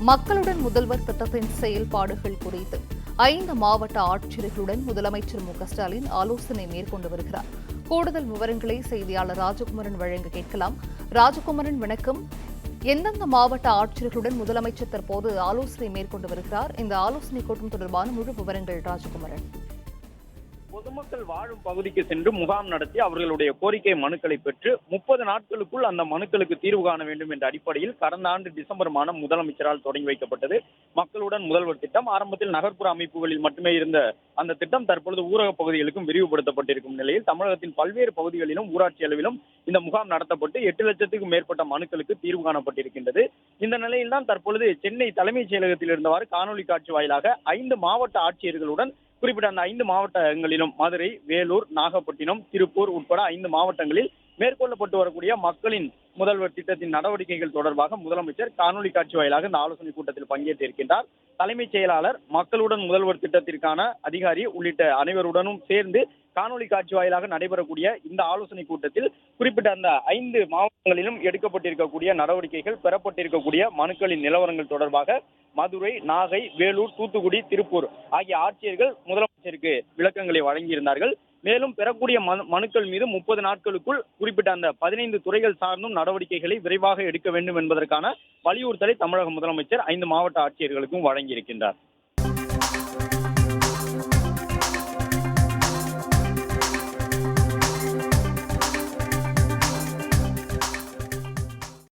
மக்களுடன் முதல்வர் திட்டத்தின் செயல்பாடுகள் குறித்து 5 மாவட்ட ஆட்சியர்களுடன் முதலமைச்சர் மு.க.ஸ்டாலின் ஆலோசனை மேற்கொண்டு வருகிறார். கூடுதல் விவரங்களை செய்தியாளர் ராஜகுமரன் வழங்க கேட்கலாம். ராஜகுமரன், வணக்கம். எந்தெந்த மாவட்ட ஆட்சியர்களுடன் முதலமைச்சர் தற்போது ஆலோசனை மேற்கொண்டு வருகிறார்? இந்த ஆலோசனை கூட்டம் தொடர்பான முழு விவரங்கள் ராஜகுமரன். பொதுமக்கள் வாழும் பகுதிக்கு சென்று முகாம் நடத்தி அவர்களுடைய கோரிக்கை மனுக்களை பெற்று 30 நாட்களுக்குள் அந்த மனுக்களுக்கு தீர்வு காண வேண்டும் என்ற அடிப்படையில் கடந்த ஆண்டு டிசம்பர் மாதம் முதலமைச்சரால் தொடங்கி வைக்கப்பட்டது மக்களுடன் முதல்வர் திட்டம். ஆரம்பத்தில் நகர்ப்புற அமைப்புகளில் மட்டுமே இருந்த அந்த திட்டம் தற்பொழுது ஊரக பகுதிகளுக்கும் விரிவுபடுத்தப்பட்டிருக்கும் நிலையில் தமிழகத்தின் பல்வேறு பகுதிகளிலும் ஊராட்சி அளவிலும் இந்த முகாம் நடத்தப்பட்டு 8 லட்சத்துக்கும் மேற்பட்ட மனுக்களுக்கு தீர்வு காணப்பட்டிருக்கின்றது. இந்த நிலையில் தான் தற்பொழுது சென்னை தலைமைச் செயலகத்தில் இருந்தவாறு காணொலி காட்சி வாயிலாக 5 மாவட்ட ஆட்சியர்களுடன் குறிப்பிட்ட அந்த 5 மாவட்டங்களிலும் மதுரை, வேலூர், நாகப்பட்டினம், திருப்பூர் உட்பட 5 மாவட்டங்களில் மேற்கொள்ளப்பட்டு வரக்கூடிய மக்களின் முதல்வர் திட்டத்தின் நடவடிக்கைகள் தொடர்பாக முதலமைச்சர் காணொலி காட்சி வாயிலாக இந்த ஆலோசனை கூட்டத்தில் பங்கேற்றிருக்கின்றார். தலைமைச் செயலாளர், மக்களுடன் முதல்வர் திட்டத்திற்கான அதிகாரி உள்ளிட்ட அனைவருடனும் சேர்ந்து காணொலி காட்சி வாயிலாக நடைபெறக்கூடிய இந்த ஆலோசனை கூட்டத்தில் குறிப்பிட்ட அந்த 5 மாவட்டங்களிலும் எடுக்கப்பட்டிருக்கக்கூடிய நடவடிக்கைகள், பெறப்பட்டிருக்கக்கூடிய மனுக்களின் நிலவரங்கள் தொடர்பாக மதுரை, நாகை, வேலூர், தூத்துக்குடி, திருப்பூர் ஆகிய ஆட்சியர்கள் முதலமைச்சருக்கு விளக்கங்களை வழங்கியிருந்தார்கள். மேலும் பெறக்கூடிய மனுக்கள் மீது 30 நாட்களுக்குள் குறிப்பிட்ட அந்த 15 துறைகள் சார்ந்தும் நடவடிக்கைகளை விரைவாக எடுக்க வேண்டும் என்பதற்கான வலியுறுத்தலை தமிழக முதலமைச்சர் 5 மாவட்ட ஆட்சியர்களுக்கும் வழங்கியிருக்கின்றார்.